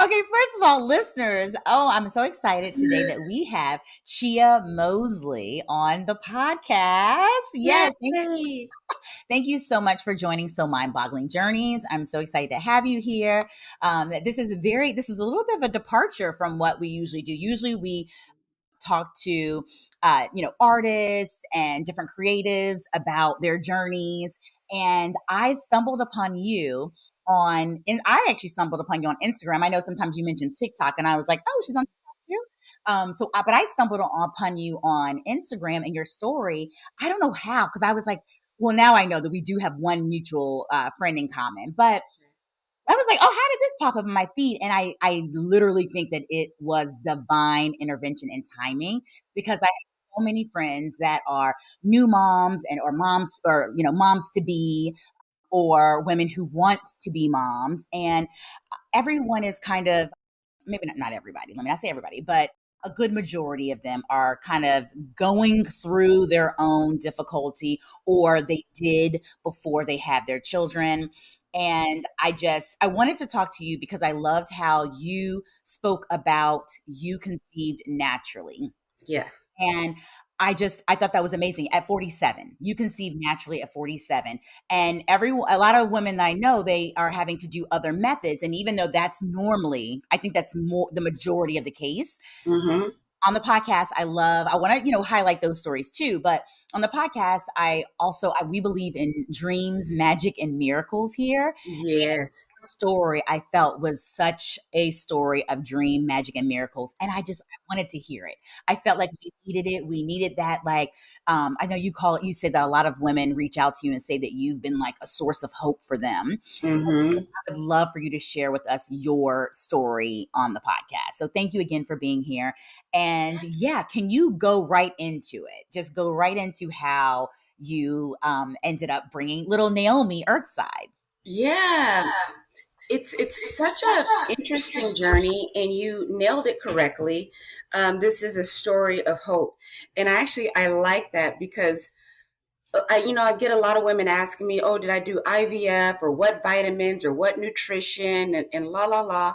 Okay, first of all, listeners, I'm so excited today that we have Chia Mosley on the podcast. Yes, Yay! thank you so much for joining So Mind-Boggling Journeys. I'm so excited to have you here. This is a little bit of a departure from what we usually do. Usually we talk to artists and different creatives about their journeys, and I actually stumbled upon you on Instagram. I know sometimes you mention TikTok, and I was like, oh, she's on TikTok too. But I stumbled upon you on Instagram and your story. I don't know how, because I was like, well, now I know that we do have one mutual friend in common, but I was like, oh, how did this pop up in my feed? And I literally think that it was divine intervention and timing, because I have so many friends that are new moms or moms, or, moms to be, or women who want to be moms. And everyone is kind of, maybe not everybody, let me not say everybody, but a good majority of them are kind of going through their own difficulty, or they did before they had their children. And I wanted to talk to you because I loved how you spoke about you conceived naturally. Yeah. And I thought that was amazing. At 47, you conceived naturally at 47. And a lot of women that I know, they are having to do other methods. And even though that's normally, I think that's more the majority of the case. Mm-hmm. On the podcast, I want to, highlight those stories too. But on the podcast, we believe in dreams, magic, and miracles here. Yes. Story I felt was such a story of dream, magic, and miracles, and I wanted to hear it. I felt like we needed it. We needed that. Like, I know you said that a lot of women reach out to you and say that you've been like a source of hope for them. Mm-hmm. I would love for you to share with us your story on the podcast. So thank you again for being here. And yeah, can you go right into it? Just go right into how you ended up bringing little Naomi Earthside. Yeah. It's such an interesting journey, and you nailed it correctly. This is a story of hope, and I like that, because I get a lot of women asking me, "Oh, did I do IVF, or what vitamins, or what nutrition, and la la la,"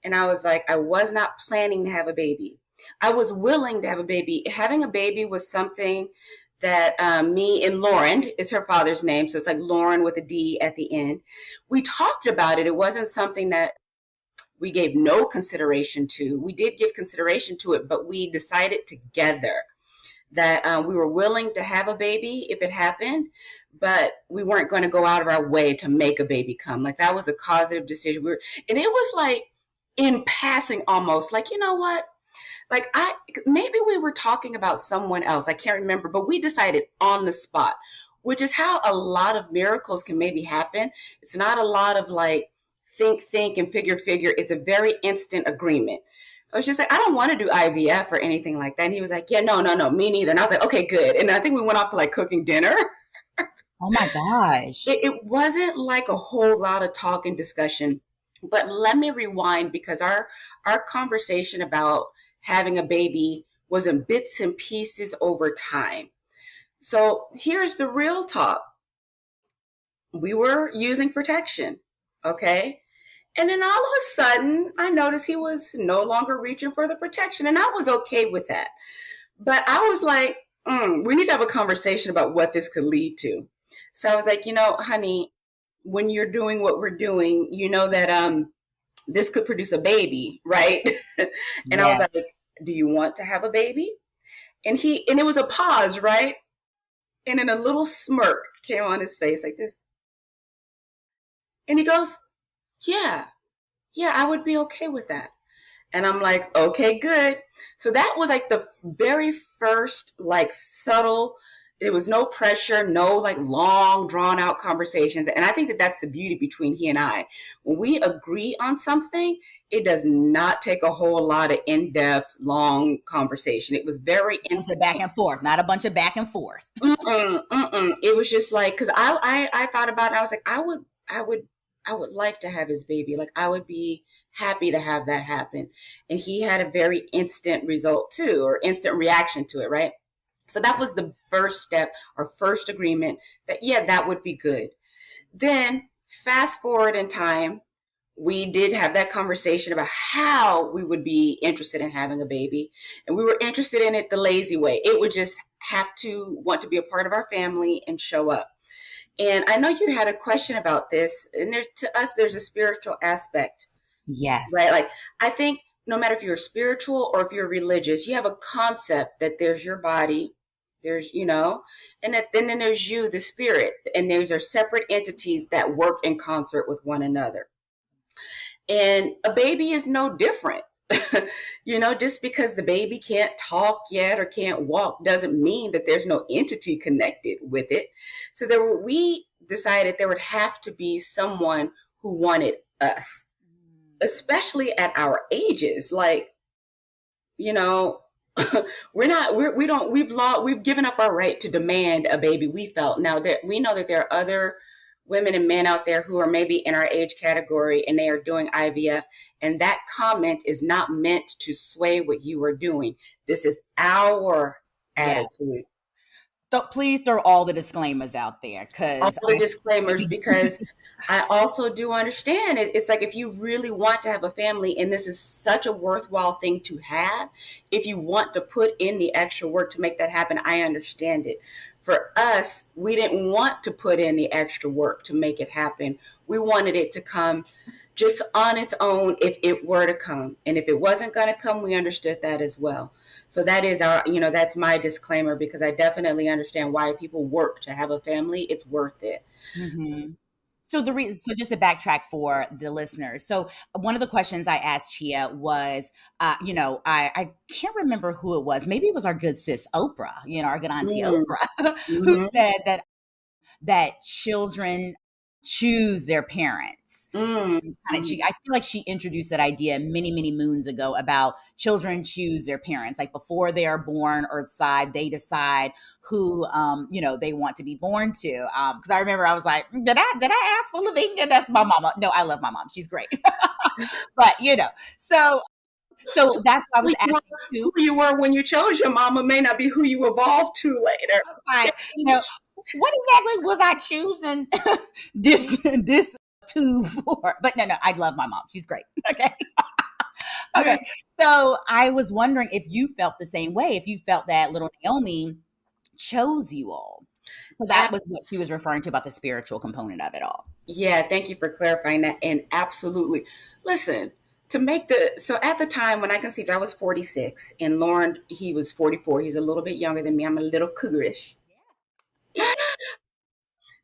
and I was like, I was not planning to have a baby. I was willing to have a baby. Having a baby was something that me and Lauren is her father's name. So it's like Lauren with a D at the end. We talked about it. It wasn't something that we gave no consideration to. We did give consideration to it, but we decided together that we were willing to have a baby if it happened, but we weren't going to go out of our way to make a baby come. Like, that was a causative decision. And it was like in passing, almost like, you know what? Like, maybe we were talking about someone else. I can't remember, but we decided on the spot, which is how a lot of miracles can maybe happen. It's not a lot of like think and figure. It's a very instant agreement. I was just like, I don't want to do IVF or anything like that. And he was like, yeah, no, me neither. And I was like, okay, good. And I think we went off to like cooking dinner. Oh my gosh. It wasn't like a whole lot of talk and discussion. But let me rewind, because our conversation about having a baby was in bits and pieces over time. So here's the real talk. We were using protection, okay? And then all of a sudden, I noticed he was no longer reaching for the protection, and I was okay with that. But I was like, we need to have a conversation about what this could lead to. So I was like, honey, when you're doing what we're doing, you know that this could produce a baby, right? And I was like, do you want to have a baby? And it was a pause, right? And then a little smirk came on his face like this. And he goes, yeah, I would be okay with that. And I'm like, okay, good. So that was like the very first, like, subtle, there was no pressure, no like long drawn out conversations. And I think that that's the beauty between he and I. When we agree on something, it does not take a whole lot of in-depth, long conversation. It was very instant. Back and forth, not a bunch of back and forth. It was just like, because I thought about it. I was like, I would like to have his baby. Like, I would be happy to have that happen. And he had a very instant result too, or instant reaction to it, right? So that was the first step, or first agreement that, yeah, that would be good. Then fast forward in time, we did have that conversation about how we would be interested in having a baby. And we were interested in it the lazy way. It would just have to want to be a part of our family and show up. And I know you had a question about this. And there, to us, there's a spiritual aspect, right? Yes. Like, I think no matter if you're spiritual or if you're religious, you have a concept that there's your body, there's, and that then there's you, the spirit, and those are separate entities that work in concert with one another. And a baby is no different. Just because the baby can't talk yet or can't walk doesn't mean that there's no entity connected with it. So we decided there would have to be someone who wanted us, especially at our ages. Like, we've given up our right to demand a baby. We felt now that we know that there are other women and men out there who are maybe in our age category and they are doing IVF. And that comment is not meant to sway what you are doing. This is our attitude. So please throw all the disclaimers out there, All because the disclaimers, because I also do understand it. It's like, if you really want to have a family, and this is such a worthwhile thing to have, if you want to put in the extra work to make that happen, I understand it. For us, we didn't want to put in the extra work to make it happen. We wanted it to come just on its own if it were to come. And if it wasn't going to come, we understood that as well. So that is that's my disclaimer, because I definitely understand why people work to have a family. It's worth it. Mm-hmm. So just to backtrack for the listeners. So one of the questions I asked Chia was, I can't remember who it was. Maybe it was our good sis Oprah, our good auntie Oprah, who Mm-hmm. said that children choose their parents. Mm-hmm. I feel like she introduced that idea many, many moons ago about children choose their parents. Like, before they are born earthside, they decide who, they want to be born to. Because I remember I was like, did I ask for Lavinia? That's my mama. No, I love my mom. She's great. But so So so that's why I was asking who too. you were when you chose your mama may not be who you evolved to later. Like, what exactly was I choosing this tube for? But no, I love my mom. She's great. Okay. Okay. So I was wondering if you felt the same way, if you felt that little Naomi chose you all. So that was what she was referring to about the spiritual component of it all. Yeah, thank you for clarifying that. And absolutely. Listen, so at the time when I conceived, I was 46, and Lauren, he was 44. He's a little bit younger than me. I'm a little cougarish.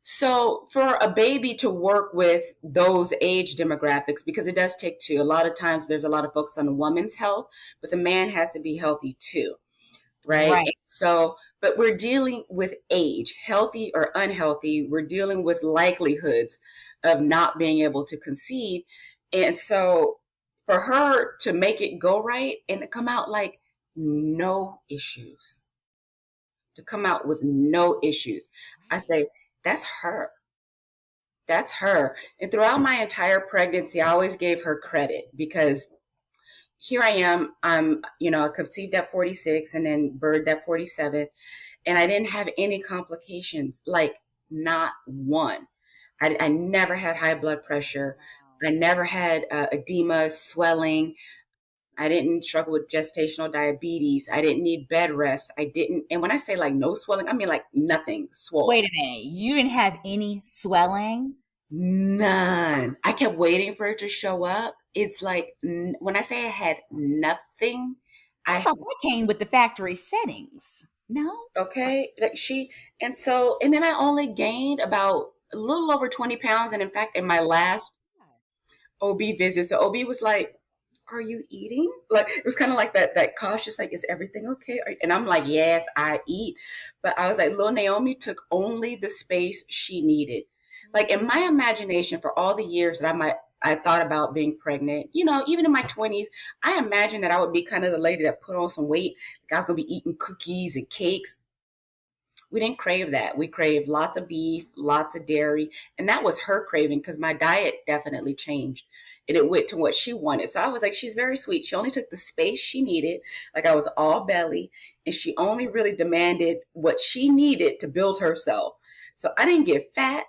So for a baby to work with those age demographics, because it does take two, a lot of times there's a lot of focus on the woman's health, but the man has to be healthy too. Right. Right. So, but we're dealing with age, healthy or unhealthy. We're dealing with likelihoods of not being able to conceive. And so for her to make it go right and to come out like no issues, to come out with no issues, I say, that's her. That's her. And throughout my entire pregnancy, I always gave her credit, because here I am. I conceived at 46 and then birthed at 47. And I didn't have any complications, like not one. I never had high blood pressure. I never had edema, swelling. I didn't struggle with gestational diabetes. I didn't need bed rest. I didn't. And when I say like no swelling, I mean like nothing swole. Wait a minute. You didn't have any swelling? None. I kept waiting for it to show up. It's like, when I say I had nothing, I I thought that came with the factory settings. No? okay, like and then I only gained about a little over 20 pounds. And in fact, in my last OB visits, the OB was like, are you eating? Like, it was kind of like that cautious, like, is everything okay? And I'm like, yes, I eat. But I was like, little Naomi took only the space she needed. Like, in my imagination, for all the years that I thought about being pregnant, even in my 20s, I imagined that I would be kind of the lady that put on some weight. Like, I was going to be eating cookies and cakes. We didn't crave that. We craved lots of beef, lots of dairy. And that was her craving, because my diet definitely changed. And it went to what she wanted. So I was like, she's very sweet. She only took the space she needed. Like, I was all belly. And she only really demanded what she needed to build herself. So I didn't get fat.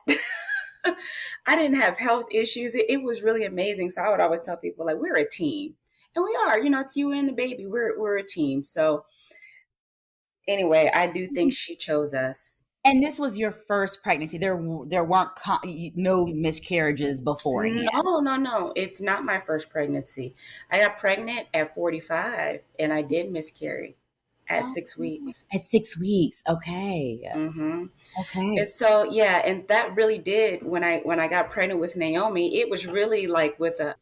I didn't have health issues. It was really amazing. So I would always tell people like we're a team. And we are, it's you and the baby. We're a team. So anyway, I do think she chose us. And this was your first pregnancy. There weren't no miscarriages beforehand. No, no, no. It's not my first pregnancy. I got pregnant at 45 and I did miscarry at Oh, 6 weeks. at 6 weeks. Okay. Mm-hmm. Okay. And so, yeah, and that really did when I got pregnant with Naomi, it was really like with a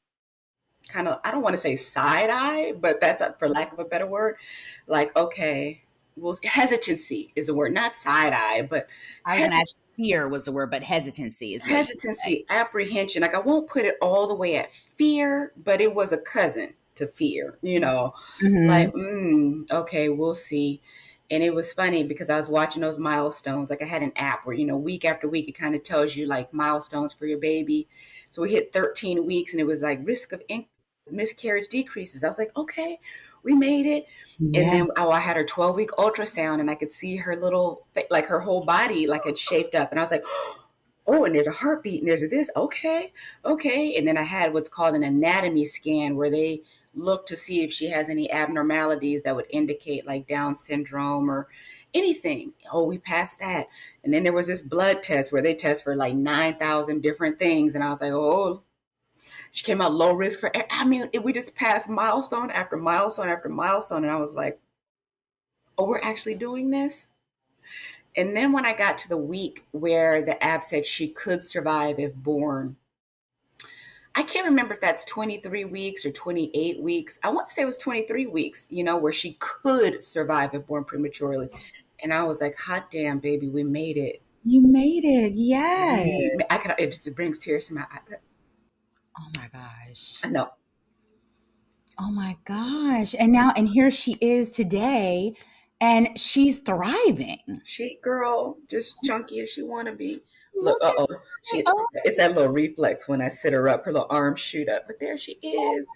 kind of, I don't want to say side eye, but that's for lack of a better word. Like, okay, well, hesitancy is the word, not side eye, but I was going to ask, fear was the word, but hesitancy is what you say. hesitancy, apprehension. Like I won't put it all the way at fear, but it was a cousin to fear, like, Hmm. okay, we'll see. And it was funny because I was watching those milestones. Like I had an app where, week after week, it kind of tells you like milestones for your baby. So we hit 13 weeks and it was like risk of miscarriage decreases. I was like, okay, we made it. And Yeah. then I had her 12-week ultrasound and I could see her little, like her whole body, like it shaped up. And I was like, oh, and there's a heartbeat and there's a this. Okay. Okay. And then I had what's called an anatomy scan where they look to see if she has any abnormalities that would indicate like Down syndrome or anything. Oh, we passed that. And then there was this blood test where they test for like 9,000 different things. And I was like, oh, she came out low risk for, I mean, we just passed milestone after milestone after milestone. And I was like, oh, we're actually doing this? And then when I got to the week where the app said she could survive if born, I can't remember if that's 23 weeks or 28 weeks. I want to say it was 23 weeks, where she could survive if born prematurely. And I was like, hot damn, baby, we made it. You made it. Yes. It brings tears to my eyes. Oh my gosh. I know. Oh my gosh. And here she is today and she's thriving. She, girl, just chunky as she want to be. Look, Look at oh, me. Oh it's that little reflex when I sit her up, her little arms shoot up. But there she is.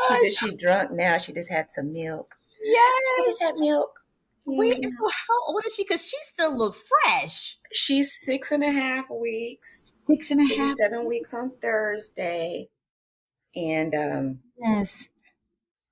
my She gosh. drunk now. She just had some milk. I just Yes. had milk. Wait, Yeah. so how old is she? Because she still looks fresh. She's 6.5 weeks. 6.5. 7 weeks on Thursday. And Yes.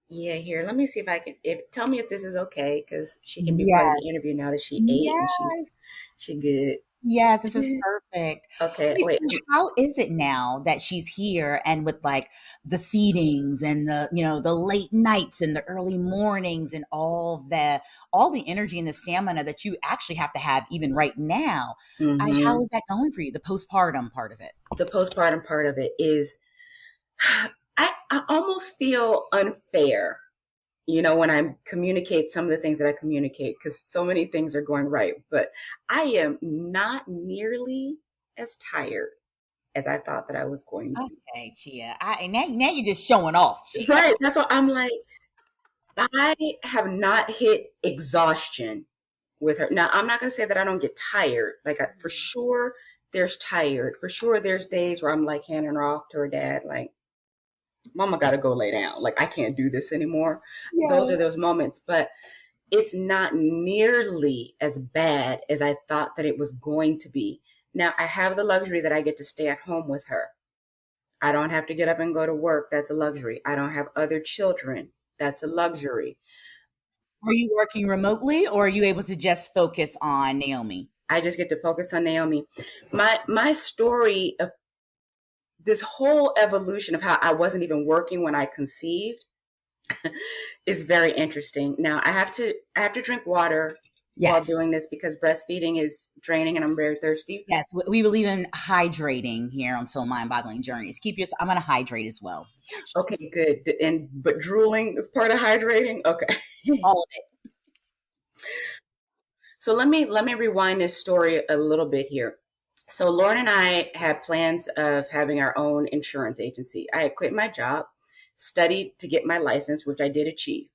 yeah, here, let me see if I can tell me if this is okay, because she can be part of Yes. the interview now that she ate and Yes. she good. Yes, this is perfect. Okay, Wait, wait. so how is it now that she's here and with like the feedings and the late nights and the early mornings and all the energy and the stamina that you actually have to have even right now? How Hmm. is that going for you? The postpartum part of it. The postpartum part of it is, I almost feel unfair, when I communicate some of the things that I communicate, because so many things are going right. But I am not nearly as tired as I thought that I was going to be. Okay, Chia. Now you're just showing off, Chia. Right. That's what I'm like. I have not hit exhaustion with her. Now, I'm not going to say that I don't get tired. Like, for sure, there's tired. For sure, there's days where I'm like handing her off to her dad, like, Mama got to go lay down. Like, I can't do this anymore. Those Yeah. are those moments. But it's not nearly as bad as I thought that it was going to be. Now, I have the luxury that I get to stay at home with her. I don't have to get up and go to work. That's a luxury. I don't have other children. That's a luxury. Are you working remotely or are you able to just focus on Naomi? I just get to focus on Naomi. My story of this whole evolution of how I wasn't even working when I conceived is very interesting. Now I have to drink water while Yes. doing this because breastfeeding is draining and I'm very thirsty. Yes, we believe in hydrating here on Soul Mind Boggling Journeys. I'm going to hydrate as well. Okay, good. But drooling is part of hydrating. Okay. All of it. So let me rewind this story a little bit here. So Lauren and I had plans of having our own insurance agency. I had quit my job, studied to get my license, which I did achieve.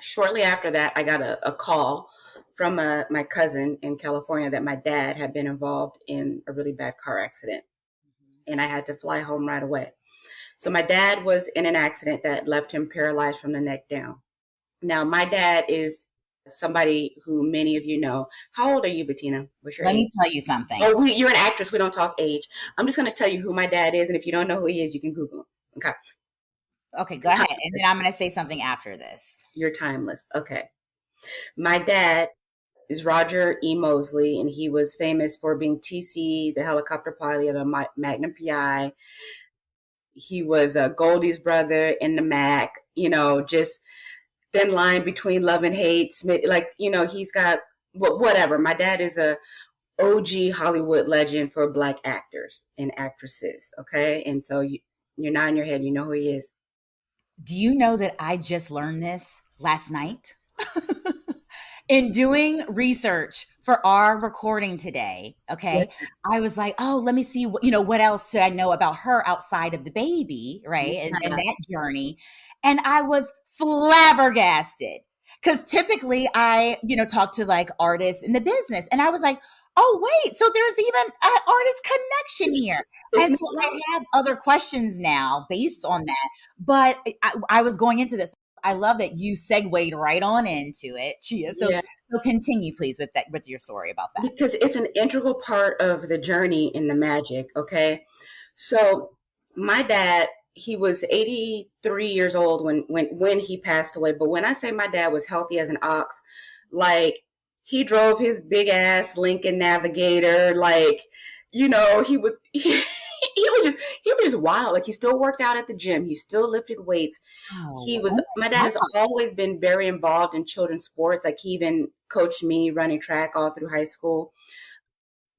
Shortly after that, I got a call from my cousin in California that my dad had been involved in a really bad car accident, and I had to fly home right away. So my dad was in an accident that left him paralyzed from the neck down. Now, my dad is somebody who many of you know. How old are you, Bettina? What's your Let age? me tell you something. Oh, you're an actress. We don't talk age. I'm just going to tell you who my dad is. And if you don't know who he is, you can Google him. Okay. Okay, go ahead. And then I'm going to say something after this. You're timeless. Okay. My dad is Roger E. Mosley, and he was famous for being TC, the helicopter pilot of Magnum PI. He was Goldie's brother in the Mac, just thin line between love and hate. Smith, he's got whatever. My dad is a OG Hollywood legend for Black actors and actresses. Okay. And so you're nodding your head. You know who he is. Do you know that I just learned this last night? In doing research for our recording today, Yeah. okay, I was like, oh, let me see what else do I know about her outside of the baby, right? And that journey. And I was flabbergasted. Because typically I, talk to like artists in the business. And I was like, oh, wait, so there's even an artist connection here. And so I have other questions now based on that. But I was going into this. I love that you segued right on into it, Chia. So, Yeah. so continue, please, with your story about that. Because it's an integral part of the journey in the magic. Okay. So my dad, he was 83 years old when he passed away. But when I say my dad was healthy as an ox, like he drove his big ass Lincoln Navigator, he would he was just wild. Like he still worked out at the gym. He still lifted weights. My dad has always been very involved in children's sports. Like he even coached me running track all through high school.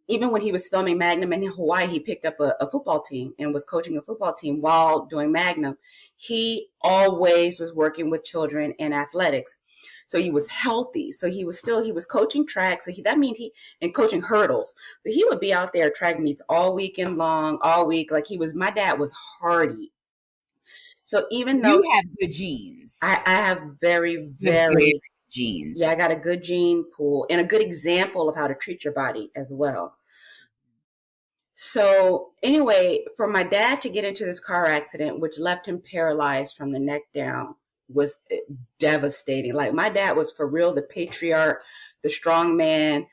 Even when he was filming Magnum in Hawaii, he picked up a football team and was coaching a football team while doing Magnum. He always was working with children in athletics. So he was healthy. So he was coaching track. So and coaching hurdles. So he would be out there at track meets all weekend long, all week. My dad was hardy. So even though you have good genes, I have very, very very genes. Yeah, I got a good gene pool and a good example of how to treat your body as well. So anyway, for my dad to get into this car accident, which left him paralyzed from the neck down, was devastating. Like my dad was for real the patriarch, the strong man,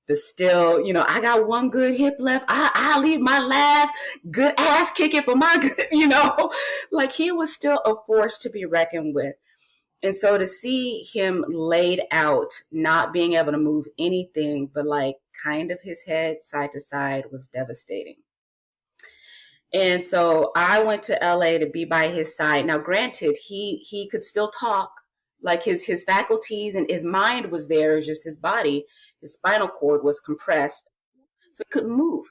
the still, I got one good hip left. I'll leave my last good ass kicking for my good, like he was still a force to be reckoned with. And so to see him laid out, not being able to move anything but like kind of his head side to side was devastating. And so I went to LA to be by his side. Now, granted, he could still talk, like his faculties and his mind was there, just his body, his spinal cord was compressed, so he couldn't move.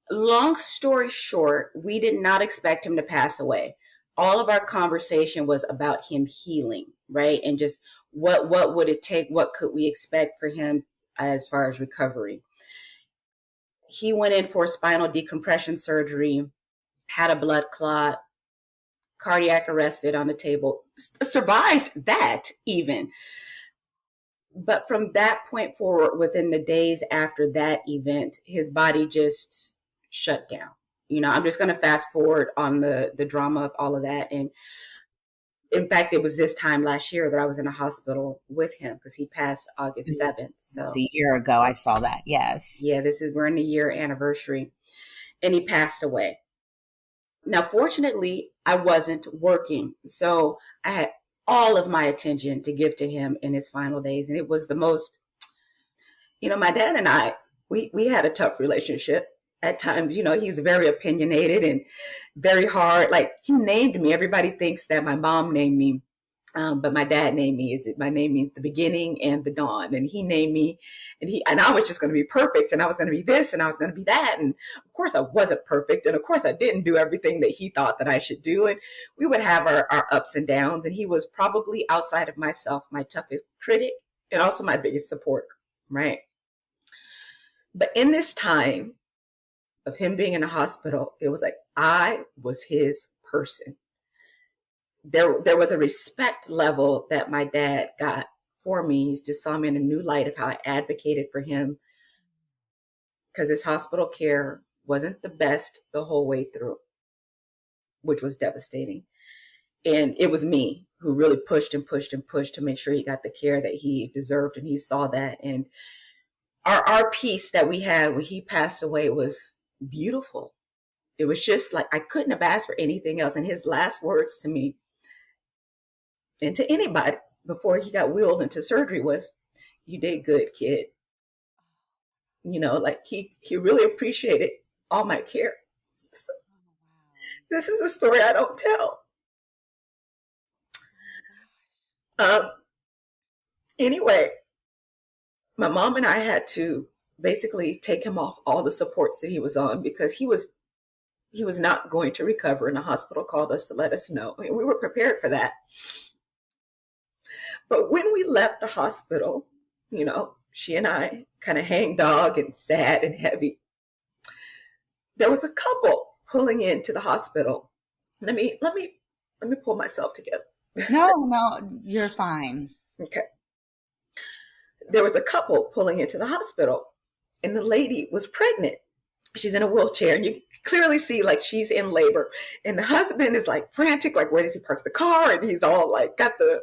Long story short, we did not expect him to pass away. All of our conversation was about him healing, right? And just what would it take? What could we expect for him as far as recovery? He went in for spinal decompression surgery, had a blood clot, cardiac arrested on the table, survived that even. But from that point forward, within the days after that event, his body just shut down. I'm just going to fast forward on the drama of all of that. And in fact, it was this time last year that I was in a hospital with him because he passed August 7th. So a year ago, I saw that. Yes. Yeah, we're in the year anniversary, and he passed away. Now, fortunately, I wasn't working, so I had all of my attention to give to him in his final days. And it was the most, my dad and I, we had a tough relationship at times. He's very opinionated and very hard. Like he named me. Everybody thinks that my mom named me. But my dad named me. My name means the beginning and the dawn, and he named me, and I was just going to be perfect, and I was going to be this, and I was going to be that, and of course I wasn't perfect, and of course I didn't do everything that he thought that I should do, and we would have our ups and downs, and he was probably outside of myself my toughest critic and also my biggest supporter, right? But in this time of him being in a hospital, it was like I was his person. There was a respect level that my dad got for me. He just saw me in a new light of how I advocated for him, because his hospital care wasn't the best the whole way through, which was devastating. And it was me who really pushed and pushed and pushed to make sure he got the care that he deserved, and he saw that. And our peace that we had when he passed away was beautiful. It was just like I couldn't have asked for anything else. And his last words to me and to anybody before he got wheeled into surgery was, "You did good, kid." Like he really appreciated all my care. So, this is a story I don't tell. Um, anyway, my mom and I had to basically take him off all the supports that he was on because he was not going to recover, and the hospital called us to let us know. I mean, we were prepared for that. But when we left the hospital, she and I kind of hang dog and sad and heavy. There was a couple pulling into the hospital. Let me pull myself together. No, you're fine. Okay. There was a couple pulling into the hospital, and the lady was pregnant. She's in a wheelchair, and you can clearly see like she's in labor. And the husband is like frantic, like where does he park the car? And he's all like got the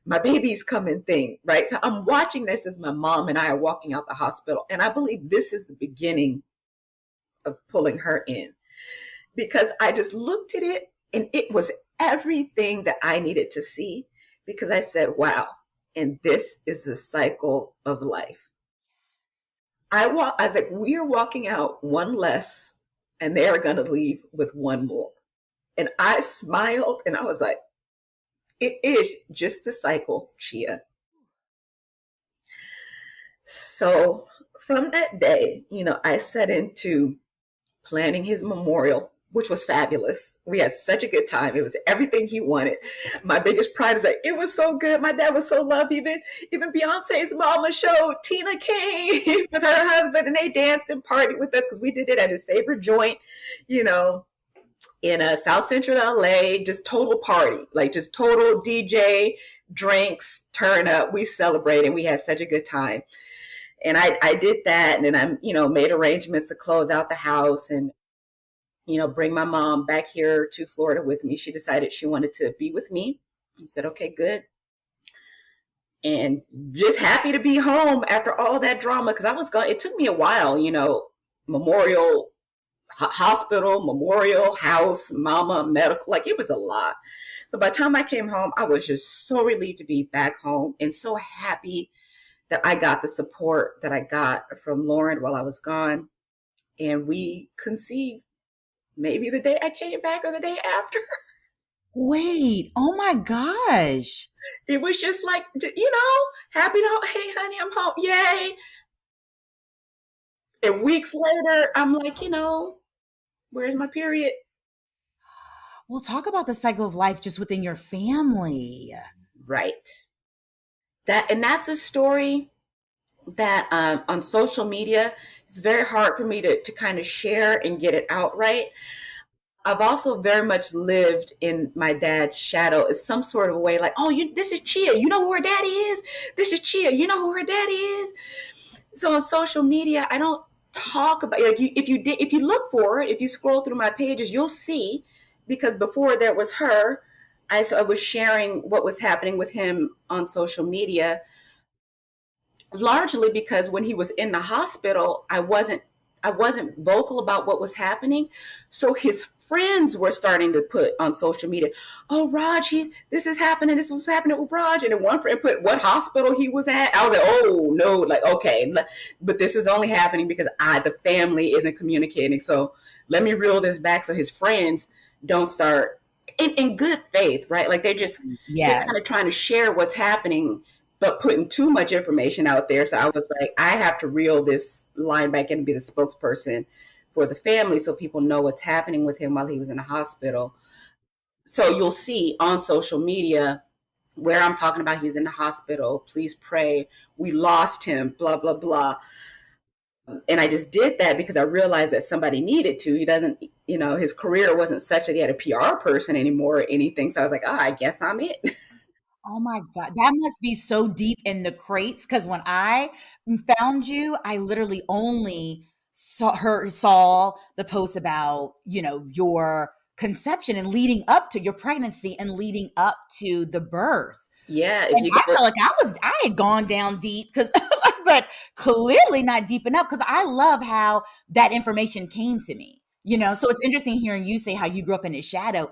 "my baby's coming" thing, right? So I'm watching this as my mom and I are walking out the hospital, and I believe this is the beginning of pulling her in, because I just looked at it and it was everything that I needed to see, because I said, wow, and this is the cycle of life. I was like, we're walking out one less and they are going to leave with one more. And I smiled and I was like, it is just the cycle, Chia. So from that day, I set into planning his memorial, which was fabulous. We had such a good time. It was everything he wanted. My biggest pride is that it was so good. My dad was so loved. Even Beyonce's mama showed Tina came with her husband, and they danced and partied with us because we did it at his favorite joint, in South Central LA. Just total party, like just total DJ, drinks, turn up. We celebrated. We had such a good time. And I did that, and then I, made arrangements to close out the house and, bring my mom back here to Florida with me. She decided she wanted to be with me. I said, okay, good. And just happy to be home after all that drama, because I was gone. It took me a while, memorial, hospital, memorial, house, mama, medical, like it was a lot. So by the time I came home, I was just so relieved to be back home and so happy that I got the support that I got from Lauren while I was gone. And we conceived maybe the day I came back or the day after. Wait, oh my gosh. It was just like, happy to, hey, honey, I'm home. Yay. And weeks later, I'm like, where's my period? We'll talk about the cycle of life just within your family. Right. That's a story that on social media, it's very hard for me to kind of share and get it out right. I've also very much lived in my dad's shadow in some sort of way, like, oh, this is Chia. You know who her daddy is? This is Chia. You know who her daddy is? So on social media, I don't talk about, like, if you look for it, if you scroll through my pages, you'll see, because before there was her, I was sharing what was happening with him on social media, largely because when he was in the hospital, I wasn't vocal about what was happening. So his friends were starting to put on social media, oh, Raj, this is happening. This was happening with Raj. And then one friend put what hospital he was at. I was like, oh, no, like, okay. But this is only happening because the family isn't communicating. So let me reel this back so his friends don't start in good faith, right? Like they're kind of trying to share what's happening, but putting too much information out there. So I was like, I have to reel this line back in and be the spokesperson for the family so people know what's happening with him while he was in the hospital. So you'll see on social media where I'm talking about he's in the hospital, please pray, we lost him, blah, blah, blah. And I just did that because I realized that somebody needed to. He doesn't, his career wasn't such that he had a PR person anymore or anything. So I was like, I guess I'm it. Oh my God. That must be so deep in the crates. Because when I found you, I literally only saw the post about, your conception and leading up to your pregnancy and leading up to the birth. Yeah, if And you I got felt like I had gone down deep because, but clearly not deep enough because I love how that information came to me. So it's interesting hearing you say how you grew up in his shadow.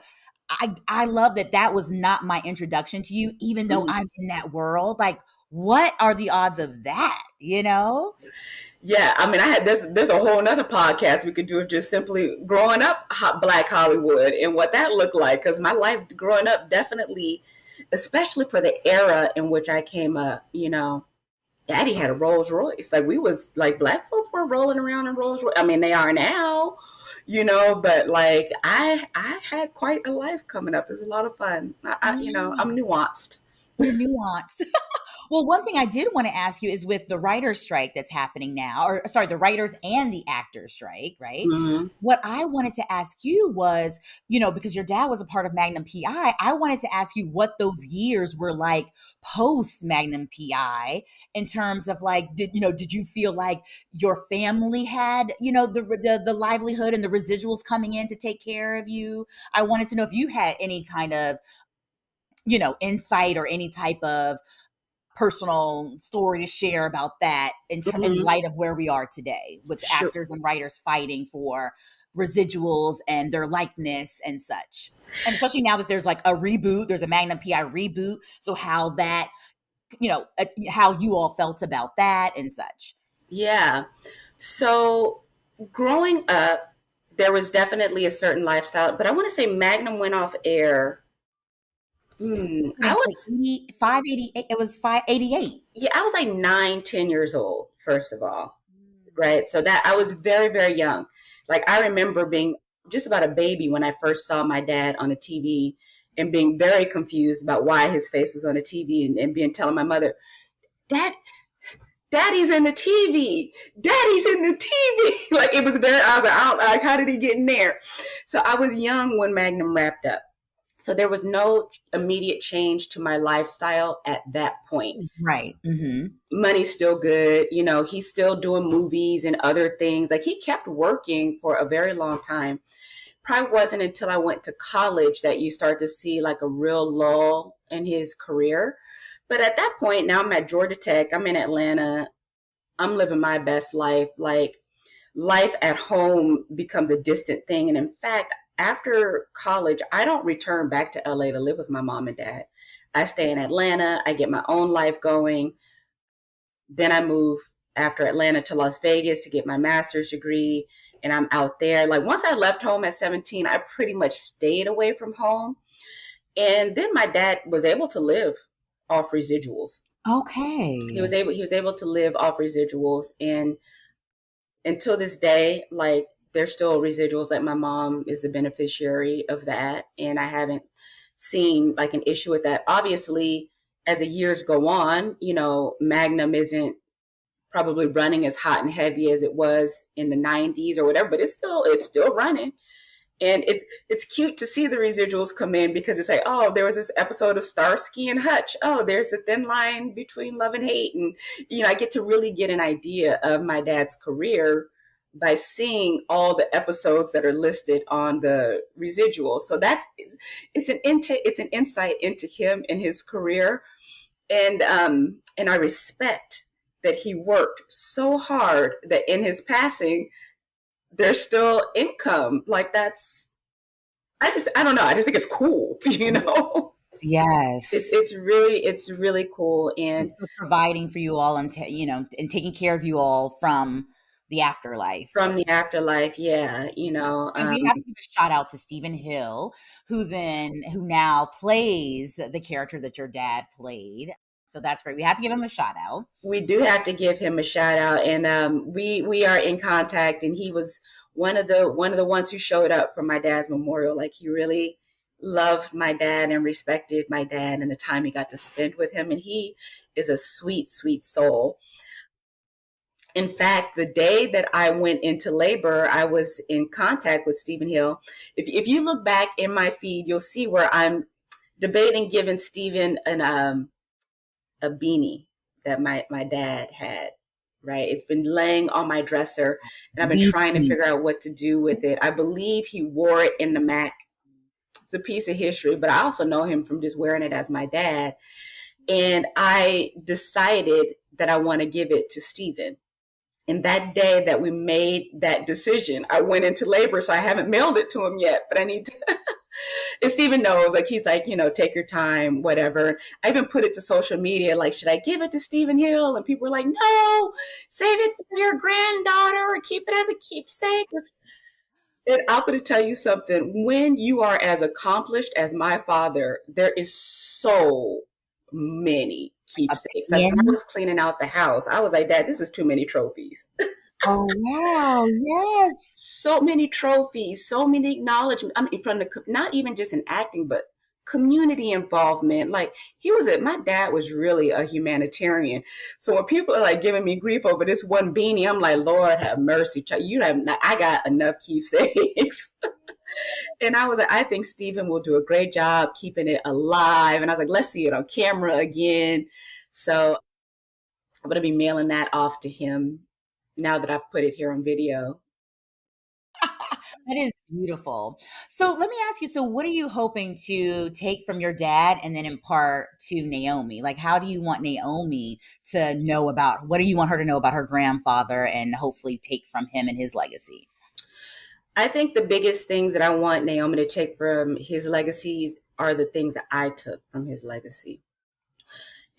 I love that that was not my introduction to you, even though Mhm. I'm in that world. Like, what are the odds of that? Yeah, I mean, I had there's a whole nother podcast we could do of just simply growing up Black Hollywood and what that looked like. Because my life growing up definitely, especially for the era in which I came up, Daddy had a Rolls Royce. Like we was like black folks were rolling around in Rolls Royce. I mean, they are now, but like I had quite a life coming up. It was a lot of fun. I'm nuanced. You're nuanced. Well, one thing I did want to ask you is with the writer's strike that's happening now, or sorry, the writers and the actors strike, right? Mm-hmm. What I wanted to ask you was, because your dad was a part of Magnum PI, I wanted to ask you what those years were like post Magnum PI in terms of like, did you feel like your family had, the livelihood and the residuals coming in to take care of you? I wanted to know if you had any kind of, insight or any type of personal story to share about that in Mm-hmm. light of where we are today with Sure. actors and writers fighting for residuals and their likeness and such. And especially now that there's like a reboot, there's a Magnum PI reboot. So how that, how you all felt about that and such. Yeah. So growing up, there was definitely a certain lifestyle, but I want to say Magnum went off air. I Like was 588, it was 588. yeah, I was like 9, 10 years old, first of all. Right. So that I was very, very young. Like I remember being just about a baby when I first saw my dad on the TV and being very confused about why his face was on the TV and being telling my mother, Dad, Daddy's in the TV. Daddy's in the TV. Like it was very, I was like, I don't, like, how did he get in there? So I was young when Magnum wrapped up. So there was no immediate change to my lifestyle at that point. Right. Mm-hmm. Money's still good. He's still doing movies and other things. Like he kept working for a very long time. Probably wasn't until I went to college that you start to see like a real lull in his career. But at that point, now I'm at Georgia Tech. I'm in Atlanta. I'm living my best life. Like life at home becomes a distant thing. And in fact, after college, I don't return back to LA to live with my mom and dad. I stay in Atlanta. I get my own life going. Then I move after Atlanta to Las Vegas to get my master's degree. And I'm out there. Like once I left home at 17, I pretty much stayed away from home. And then my dad was able to live off residuals. He Okay. was able to live off residuals. And until this day, like there's still residuals. Like my mom is the beneficiary of that. And I haven't seen like an issue with that. Obviously, as the years go on, Magnum isn't probably running as hot and heavy as it was in the 90s or whatever, but it's still running. And it's cute to see the residuals come in because it's like, oh, there was this episode of Starsky and Hutch. Oh, there's a thin line between love and hate. And, I get to really get an idea of my dad's career by seeing all the episodes that are listed on the residuals. So it's an insight into him and his career. And I respect that he worked so hard that in his passing, there's still income. Like I don't know. I just think it's cool, Yes. It's really cool. And And still providing for you all and and taking care of you all from the afterlife. from the afterlife, yeah, And we have to give a shout out to Stephen Hill, who now plays the character that your dad played. So that's great. We have to give him a shout out. we do have to give him a shout out. And we are in contact. And he was one of the ones who showed up for my dad's memorial. Like he really loved my dad and respected my dad and the time he got to spend with him. And he is a sweet, sweet soul. In fact, the day that I went into labor, I was in contact with Stephen Hill. If you look back in my feed, you'll see where I'm debating giving Stephen a beanie that my dad had. Right, it's been laying on my dresser, and I've been trying to figure out what to do with it. I believe he wore it in the Mac it's a piece of history, but I also know him from just wearing it as my dad. And I decided that I want to give it to Stephen. And that day that we made that decision, I went into labor. So I haven't mailed it to him yet, but I need to. And Stephen knows, like, he's like, take your time, whatever. I even put it to social media, like, should I give it to Stephen Hill? And people were like, no, save it for your granddaughter or keep it as a keepsake. And I'm going to tell you something. When you are as accomplished as my father, there is so many keepsakes. Like, Yeah. when I was cleaning out the house, I was like, Dad, this is too many trophies. Oh, wow. Yes. So many trophies, so many acknowledgments. I mean, from not even just in acting, but community involvement. Like, my dad was really a humanitarian. So when people are like giving me grief over this one beanie, I'm like, Lord have mercy, I got enough keepsakes. And I was like, I think Stephen will do a great job keeping it alive. And I was like, let's see it on camera again. So I'm going to be mailing that off to him now that I've put it here on video. That is beautiful. So let me ask you, so what are you hoping to take from your dad and then impart to Naomi? Like, how do you want Naomi to know about, what do you want her to know about her grandfather and hopefully take from him and his legacy? I think the biggest things that I want Naomi to take from his legacies are the things that I took from his legacy.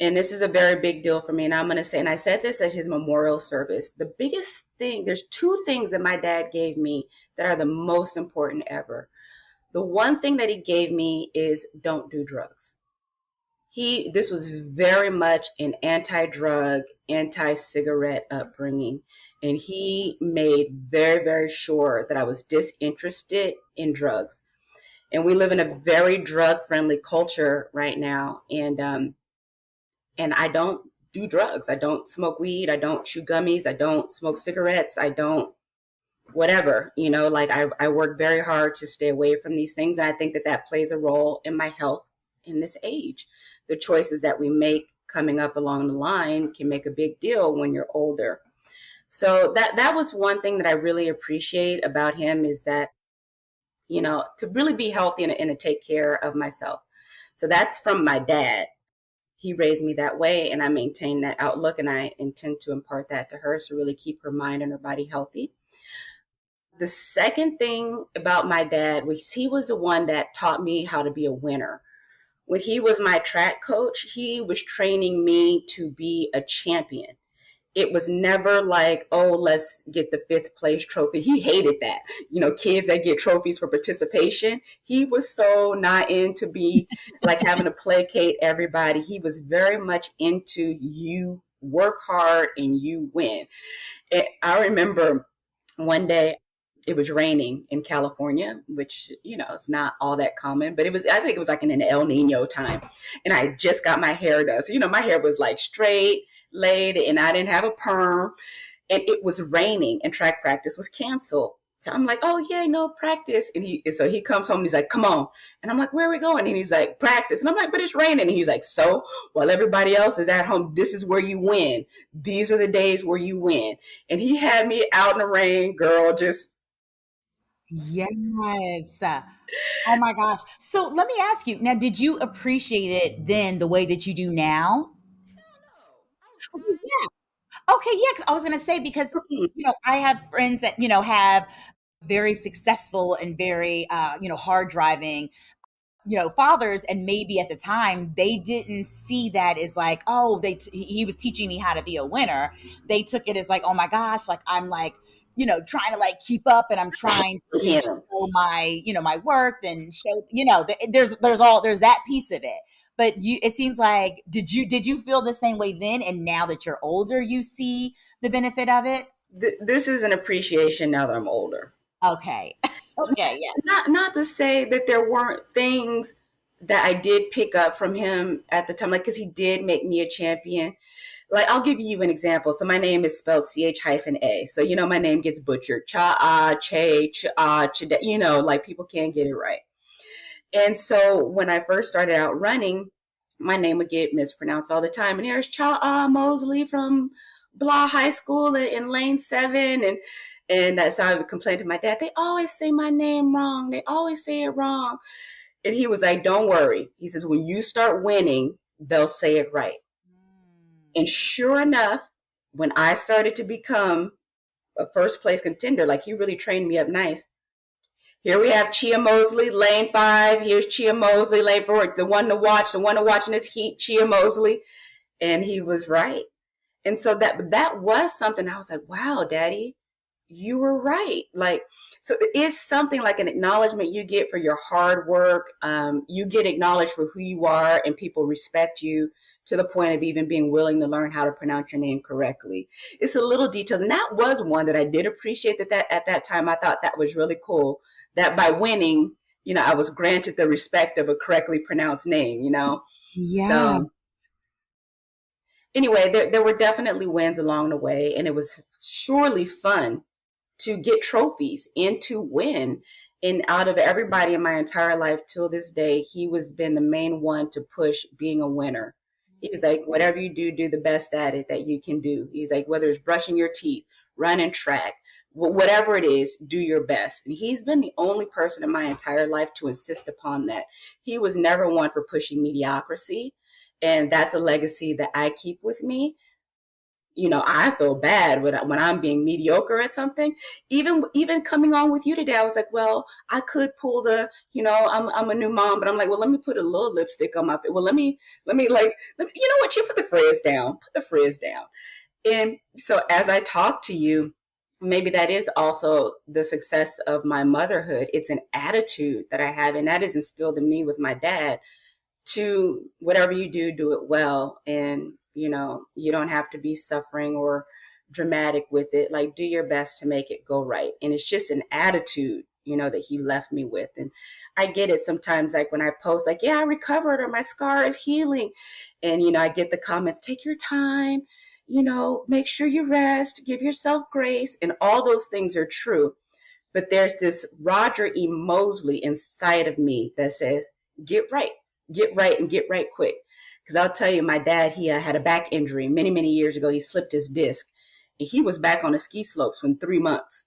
And this is a very big deal for me. And I'm going to say, and I said this at his memorial service, the biggest thing, there's two things that my dad gave me that are the most important ever. The one thing that he gave me is don't do drugs. This was very much an anti-drug, anti-cigarette upbringing. And he made very, very sure that I was disinterested in drugs. And we live in a very drug-friendly culture right now. And I don't do drugs. I don't smoke weed. I don't chew gummies. I don't smoke cigarettes. I don't whatever, like I work very hard to stay away from these things. And I think that plays a role in my health in this age. The choices that we make coming up along the line can make a big deal when you're older. So that was one thing that I really appreciate about him is that, to really be healthy and to take care of myself. So that's from my dad. He raised me that way, and I maintain that outlook, and I intend to impart that to her to really keep her mind and her body healthy. The second thing about my dad was he was the one that taught me how to be a winner. When he was my track coach, he was training me to be a champion. It was never like, oh, let's get the 5th place trophy. He hated that. Kids that get trophies for participation. He was so not into be like having to placate everybody. He was very much into you work hard and you win. And I remember one day it was raining in California, which, it's not all that common, but I think it was like in an El Nino time. And I just got my hair done. So, my hair was like straight, laid, and I didn't have a perm. And it was raining and track practice was canceled. So I'm like, oh yeah, no practice. And so he comes home and he's like, come on. And I'm like, where are we going? And he's like, practice. And I'm like, but it's raining. And he's like, so while everybody else is at home, this is where you win. These are the days where you win. And he had me out in the rain, girl, just. Yes. Oh my gosh. So let me ask you now, did you appreciate it then the way that you do now? Okay, yeah. Okay, yeah. 'Cause I was gonna say because I have friends that have very successful and very hard driving fathers, and maybe at the time they didn't see that as like, oh, he was teaching me how to be a winner. They took it as like, oh my gosh, like I'm like trying to like keep up, and I'm trying to Yeah. show my my worth and show there's that piece of it. But it seems like did you feel the same way then, and now that you're older, you see the benefit of it? This is an appreciation now that I'm older. Okay. Okay. Yeah. Not to say that there weren't things that I did pick up from him at the time, like, because he did make me a champion. Like, I'll give you an example. So my name is spelled CH-A. So, my name gets butchered. Cha-ah, che, cha-ah, chade, like people can't get it right. And so when I first started out running, my name would get mispronounced all the time. And here's Chia Mosley from blah high school in lane 7. And so I would complain to my dad, they always say my name wrong. They always say it wrong. And he was like, don't worry. He says, when you start winning, they'll say it right. And sure enough, when I started to become a first place contender, like he really trained me up nice. Here we have Chia Mosley, lane 5. Here's Chia Mosley, lane 4. The one to watch, the one to watch in this heat, Chia Mosley. And he was right. And so that was something I was like, wow, Daddy, you were right. Like, so it is something like an acknowledgement you get for your hard work. You get acknowledged for who you are, and people respect you to the point of even being willing to learn how to pronounce your name correctly. It's the little details. And that was one that I did appreciate that at that time, I thought that was really cool that by winning, I was granted the respect of a correctly pronounced name. Yeah. So anyway, there were definitely wins along the way, and it was surely fun to get trophies and to win. And out of everybody in my entire life till this day, he was been the main one to push being a winner. He was like, whatever you do, do the best at it that you can do. He's like, whether it's brushing your teeth, running track, whatever it is, do your best. And he's been the only person in my entire life to insist upon that. He was never one for pushing mediocrity. And that's a legacy that I keep with me. I feel bad when I'm being mediocre at something. Even coming on with you today, I was like, well, I could pull I'm a new mom, but I'm like, well, let me put a little lipstick on my face. Well, let me you know what? You put the frizz down. Put the frizz down. And so as I talk to you, maybe that is also the success of my motherhood. It's an attitude that I have, and that is instilled in me with my dad to whatever you do, do it well. And, you don't have to be suffering or dramatic with it. Like, do your best to make it go right. And it's just an attitude, that he left me with. And I get it sometimes, like when I post, like, yeah, I recovered or my scar is healing. And, I get the comments, take your time, make sure you rest, give yourself grace. And all those things are true. But there's this Roger E. Mosley inside of me that says, get right and get right quick. Because I'll tell you, my dad, he had a back injury many, many years ago. He slipped his disc, and he was back on the ski slopes in 3 months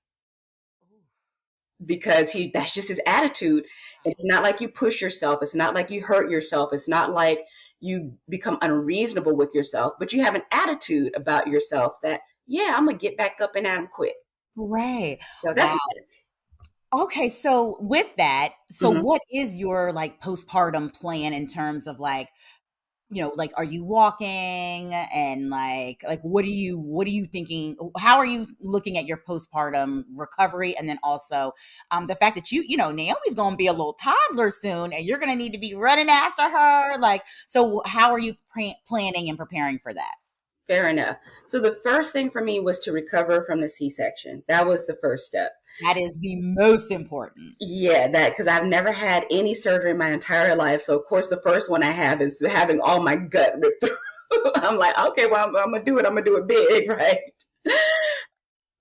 because that's just his attitude. It's not like you push yourself. It's not like you hurt yourself. It's not like you become unreasonable with yourself, but you have an attitude about yourself that, yeah, I'm going to get back up and at him quick. Right. So that's Wow. Okay, so with that, so mm-hmm. what is your like postpartum plan in terms of like, like are you walking and like what are you thinking? How are you looking at your postpartum recovery? And then also the fact that Naomi's gonna be a little toddler soon and you're gonna need to be running after her. Like, so how are you planning and preparing for that? Fair enough. So the first thing for me was to recover from the C-section. That was the first step. That is the most important. Yeah, that because I've never had any surgery in my entire life. So of course the first one I have is having all my gut ripped through. I'm like, okay, well, I'm gonna do it. I'm gonna do it big, right?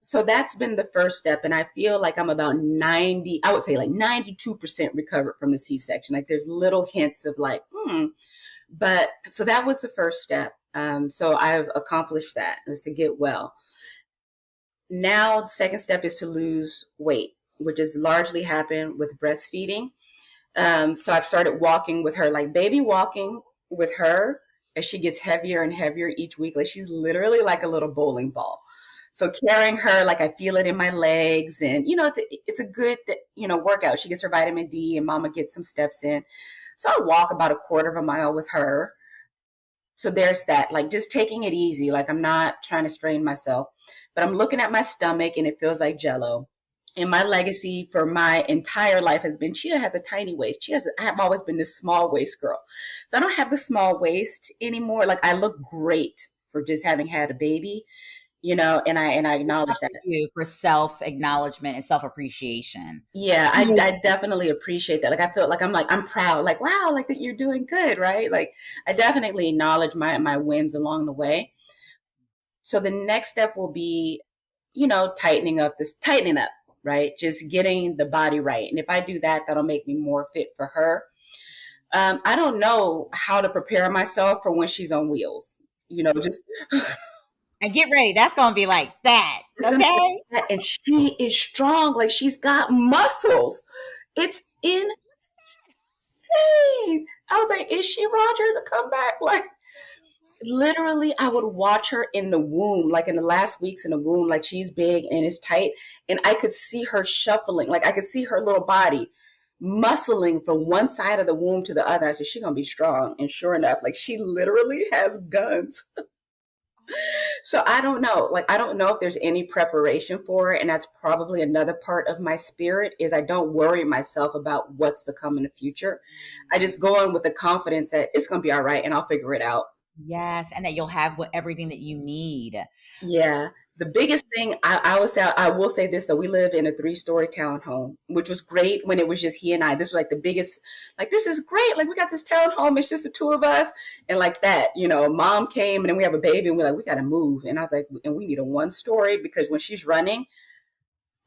So that's been the first step. And I feel like I'm about 90, I would say like 92% recovered from the C-section. Like there's little hints of like, But so that was the first step. So I've accomplished that, was to get well. Now the second step is to lose weight, which has largely happened with breastfeeding. So I've started walking with her, like baby walking with her as she gets heavier and heavier each week. Like she's literally like a little bowling ball. So carrying her, like I feel it in my legs, and it's a good workout. She gets her vitamin D, and Mama gets some steps in. So I walk about a quarter of a mile with her. So there's that, like just taking it easy. Like I'm not trying to strain myself, but I'm looking at my stomach and it feels like jello. And my legacy for my entire life has been Chia has a tiny waist. I have always been this small waist girl. So I don't have the small waist anymore. Like I look great for just having had a baby, and I acknowledge that. You for self acknowledgement and self appreciation. Yeah, I definitely appreciate that. Like I feel like I'm proud. Like wow, like that you're doing good, right? Like I definitely acknowledge my wins along the way. So the next step will be, tightening up, right? Just getting the body right. And if I do that, that'll make me more fit for her. I don't know how to prepare myself for when she's on wheels. Just And get ready. That's going to be like that. Okay. that. And she is strong. Like she's got muscles. It's insane. insane. I was like, is she Roger to come back? Like, literally, I would watch her in the womb, like in the last weeks in the womb, like she's big and it's tight. And I could see her shuffling, like I could see her little body muscling from one side of the womb to the other. I said, she's going to be strong. And sure enough, like she literally has guns. So I don't know. Like I don't know if there's any preparation for it, and that's probably another part of my spirit is I don't worry myself about what's to come in the future. I just go in with the confidence that it's going to be all right and I'll figure it out. Yes, and that you'll have everything that you need. Yeah. The biggest thing I will say this though, we live in a 3-story townhome, which was great when it was just he and I. This was like the biggest, like this is great. Like we got this townhome, it's just the two of us. And like that, mom came and then we have a baby and we're like, we gotta move. And I was like, and we need a 1-story because when she's running,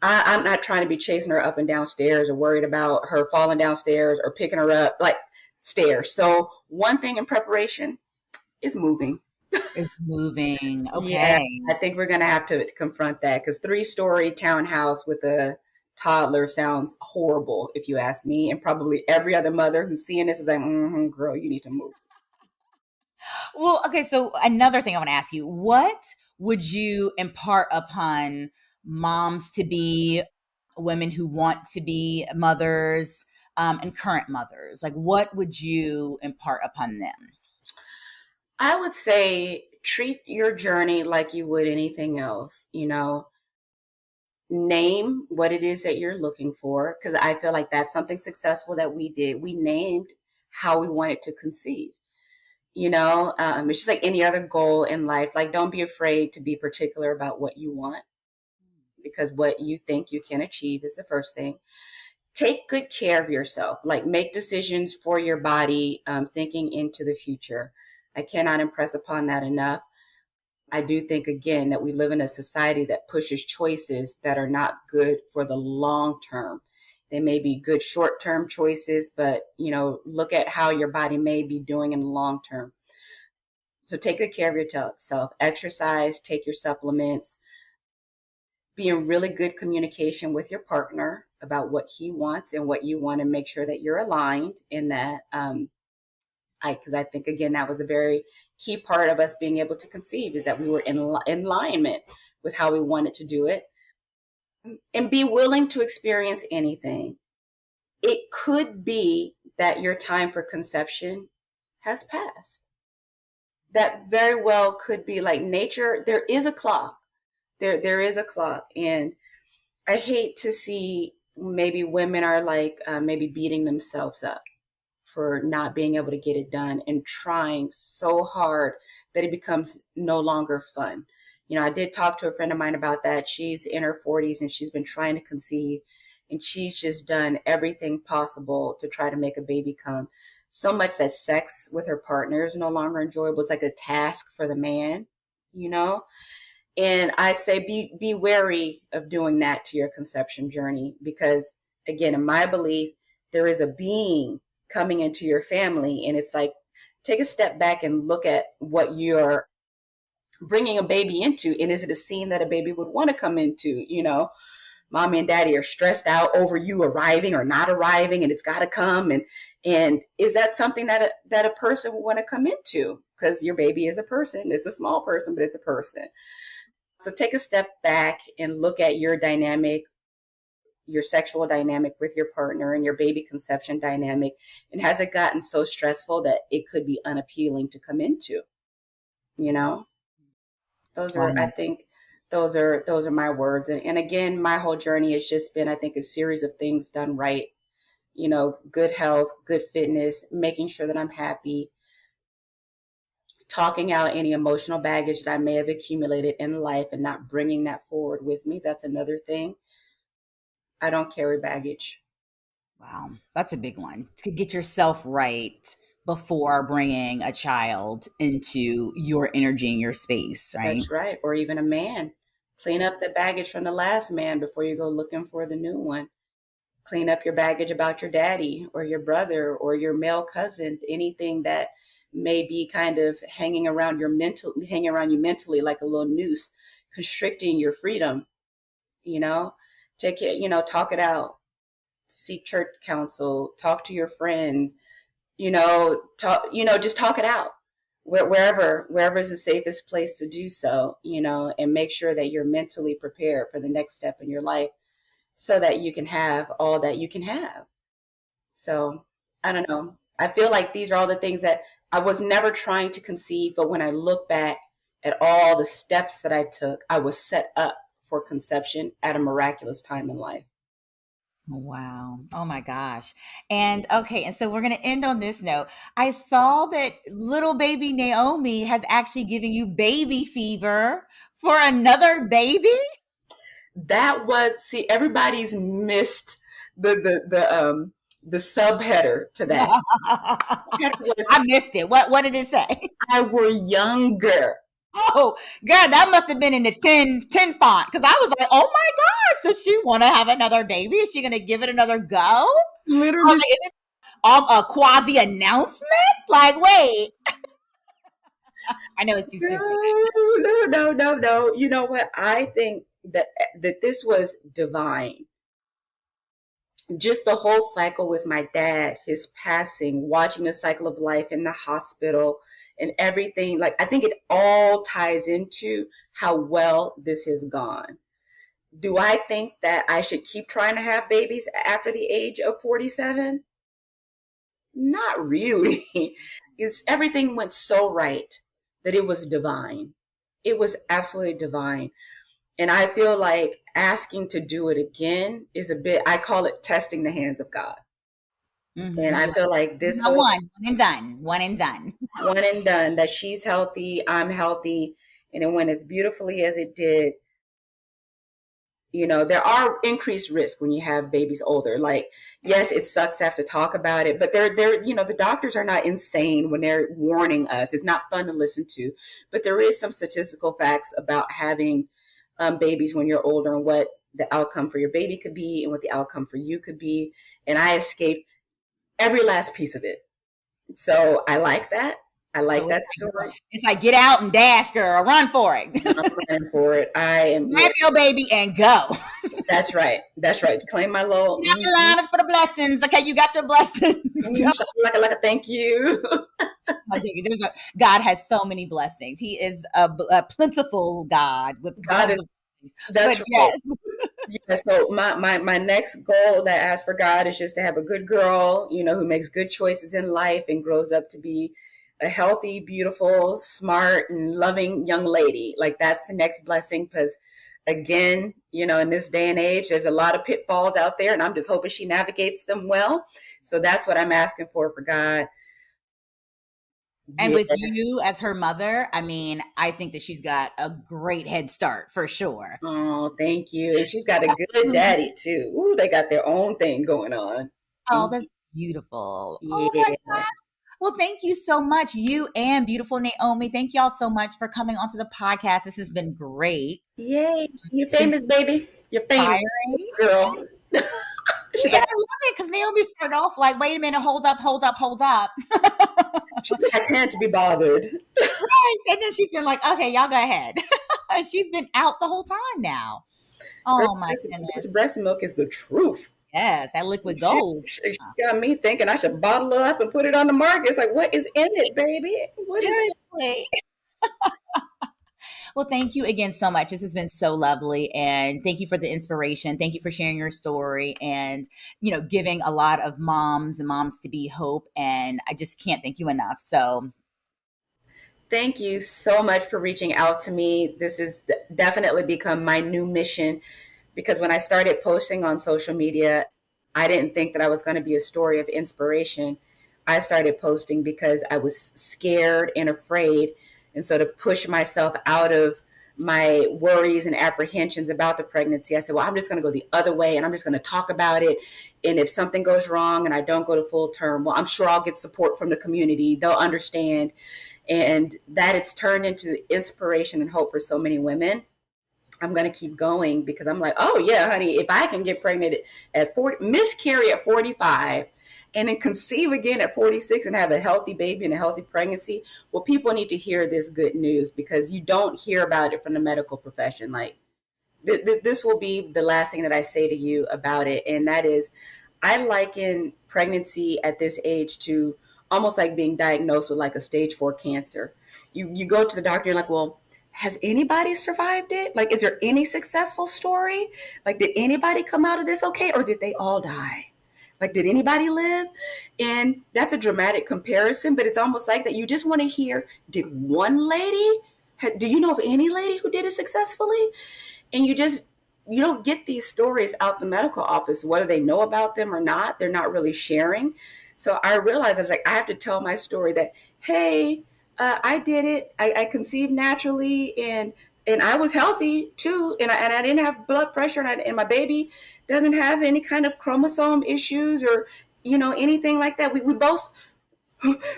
I'm not trying to be chasing her up and down stairs or worried about her falling downstairs or picking her up, like stairs. So one thing in preparation is moving. Is moving. Yeah, Okay. I think we're gonna have to confront that because 3-story townhouse with a toddler sounds horrible, if you ask me. And probably every other mother who's seeing this is like, girl, you need to move. Well, okay, so another thing I want to ask you, what would you impart upon moms to be, women who want to be mothers, and current mothers? Like, what would you impart upon them? I would say treat your journey like you would anything else. Name what it is that you're looking for because I feel like that's something successful that we did. We named how we wanted to conceive. It's just like any other goal in life. Like, don't be afraid to be particular about what you want because what you think you can achieve is the first thing. Take good care of yourself. Like, make decisions for your body, thinking into the future. I cannot impress upon that enough. I do think, again, that we live in a society that pushes choices that are not good for the long term. They may be good short term choices, but, look at how your body may be doing in the long term. So take good care of yourself, exercise, take your supplements, be in really good communication with your partner about what he wants and what you want, and make sure that you're aligned in that. Because I think, again, that was a very key part of us being able to conceive is that we were in alignment with how we wanted to do it, and be willing to experience anything. It could be that your time for conception has passed. That very well could be like nature. There is a clock. There is a clock. And I hate to see maybe women are like maybe beating themselves up for not being able to get it done and trying so hard that it becomes no longer fun. I did talk to a friend of mine about that. She's in her 40s and she's been trying to conceive, and she's just done everything possible to try to make a baby come. So much that sex with her partner is no longer enjoyable. It's like a task for the man, you know? And I say be wary of doing that to your conception journey because, again, in my belief, there is a being coming into your family, and it's like take a step back and look at what you're bringing a baby into, and is it a scene that a baby would want to come into? Mommy and daddy are stressed out over you arriving or not arriving, and it's got to come, and is that something that a person would want to come into? Because your baby is a person. It's a small person, but it's a person. So take a step back and look at your dynamic, your sexual dynamic with your partner and your baby conception dynamic. And has it gotten so stressful that it could be unappealing to come into? Those are, I Wow. think, those are my words. And again, my whole journey has just been, I think, a series of things done right. Good health, good fitness, making sure that I'm happy, talking out any emotional baggage that I may have accumulated in life and not bringing that forward with me. That's another thing. I don't carry baggage. Wow. That's a big one. To get yourself right before bringing a child into your energy and your space, right? That's right. Or even a man. Clean up the baggage from the last man before you go looking for the new one. Clean up your baggage about your daddy or your brother or your male cousin, anything that may be kind of hanging around you mentally like a little noose, constricting your freedom. you know Take it, talk it out, seek church counsel, talk to your friends, just talk it out wherever is the safest place to do so, and make sure that you're mentally prepared for the next step in your life so that you can have all that you can have. So I don't know. I feel like these are all the things that I was never trying to conceive, but when I look back at all the steps that I took, I was set up for conception at a miraculous time in life. Wow. Oh my gosh. And okay, and so we're going to end on this note. I saw that little baby Naomi has actually given you baby fever for another baby. That was, see, everybody's missed the subheader to that. I missed it. What did it say? I were younger. Oh, girl, that must have been in the 10 font because I was like, oh my gosh, does she want to have another baby? Is she going to give it another go? Literally. Is it a quasi announcement? Like, wait. I know it's too soon. No. You know what? I think that this was divine. Just the whole cycle with my dad, his passing, watching the cycle of life in the hospital and everything. Like, I think it all ties into how well this has gone. Do I think that I should keep trying to have babies after the age of 47? Not really. Everything went so right that it was divine. It was absolutely divine. And I feel like asking to do it again is a bit, I call it testing the hands of God. Mm-hmm. And I feel like this whole one and done, one and done, that she's healthy, I'm healthy. And it went as beautifully as it did. There are increased risks when you have babies older. Like, yes, it sucks to have to talk about it, but they're the doctors are not insane when they're warning us. It's not fun to listen to, but there is some statistical facts about having babies when you're older and what the outcome for your baby could be and what the outcome for you could be. And I escaped every last piece of it. So I like that. I like that story. It's like, get out and dash, girl. Run for it. I'm running for it. I am. Grab your baby and go. That's right. Claim my little. Not line for the blessings. Okay, you got your blessings. Like a thank you. God has so many blessings. He is a plentiful God. That's right. Yes. Yeah, so my next goal that I ask for God is just to have a good girl, who makes good choices in life and grows up to be a healthy, beautiful, smart, and loving young lady. Like, that's the next blessing, because again, in this day and age, there's a lot of pitfalls out there, and I'm just hoping she navigates them well. So that's what I'm asking for God. And with you as her mother, I mean, I think that she's got a great head start for sure. Oh, thank you. And she's got a good daddy too. Ooh, they got their own thing going on. Oh, that's beautiful. Yeah. Oh my gosh. Well, thank you so much. You and beautiful Naomi. Thank y'all so much for coming onto the podcast. This has been great. Yay. You're famous, baby. You're famous, girl. Yeah, I love it because Naomi started off like, wait a minute, hold up. She's like, I can't be bothered. Right. And then she's been like, okay, y'all go ahead. And she's been out the whole time now. Oh my goodness. This breast milk is the truth. Yes, that liquid gold. She got me thinking I should bottle it up and put it on the market. It's like, what is in it, baby? What is it? Well, thank you again so much. This has been so lovely. And thank you for the inspiration. Thank you for sharing your story and, giving a lot of moms and moms to be hope. And I just can't thank you enough. So thank you so much for reaching out to me. This has definitely become my new mission, because when I started posting on social media, I didn't think that I was going to be a story of inspiration. I started posting because I was scared and afraid. And so to push myself out of my worries and apprehensions about the pregnancy, I said, well, I'm just going to go the other way and I'm just going to talk about it. And if something goes wrong and I don't go to full term, well, I'm sure I'll get support from the community. They'll understand. And that it's turned into inspiration and hope for so many women. I'm going to keep going because I'm like, oh yeah, honey, if I can get pregnant at 40, miscarry at 45, and then conceive again at 46 and have a healthy baby and a healthy pregnancy, well, people need to hear this good news because you don't hear about it from the medical profession. Like, this will be the last thing that I say to you about it. And that is, I liken pregnancy at this age to almost like being diagnosed with like a stage 4 cancer. You go to the doctor, you're like, well, has anybody survived it? Like, is there any successful story? Like, did anybody come out of this okay, or did they all die? Like, did anybody live? And that's a dramatic comparison, but it's almost like that you just want to hear, did one lady, do you know of any lady who did it successfully? And you don't get these stories out the medical office, whether they know about them or not. They're not really sharing. So I realized, I was like, I have to tell my story that, hey, I did it. I conceived naturally, and I was healthy too, and I didn't have blood pressure, and my baby doesn't have any kind of chromosome issues or anything like that. We both,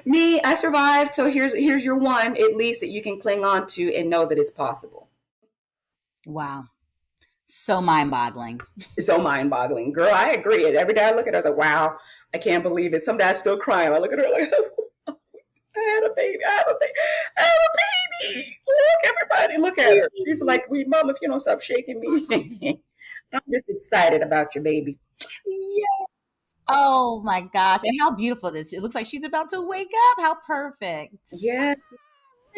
me, I survived. So here's your one, at least, that you can cling on to and know that it's possible. Wow. So mind boggling. It's so mind boggling, girl. I agree. Every day I look at her, I was like, wow, I can't believe it. Some days I'm still crying. I look at her like, I had a baby. I have a baby. I have a baby. Look, everybody, look at her. She's like, "We, mom, if you don't stop shaking me." I'm just excited about your baby. Yeah. Oh my gosh. And how beautiful this. It looks like she's about to wake up. How perfect. Yeah,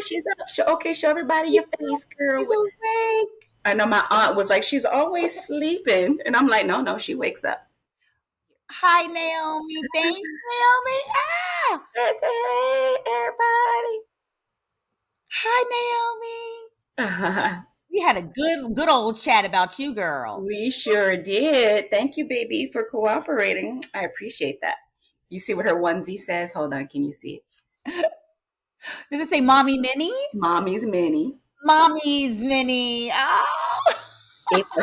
she's up. Okay, show everybody She's your face, girl. she's awake. I know my aunt was like, she's always sleeping. And I'm like, no, she wakes up. Hi, Naomi. Thanks, Naomi. Ah! Hey, everybody. Hi, Naomi. We had a good old chat about you, girl. We sure did. Thank you, baby, for cooperating. I appreciate that. You see what her onesie says? Hold on, can you see it? Does it say Mommy Minnie? Mommy's mini. Mommy's Minnie. Oh.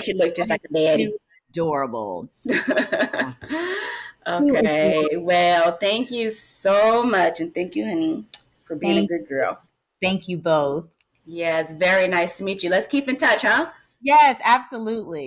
She looked just like a daddy. Adorable. Okay. Well, thank you so much. And thank you, honey, for being a good girl. Thank you both. Yes, very nice to meet you. Let's keep in touch, huh? Yes, absolutely.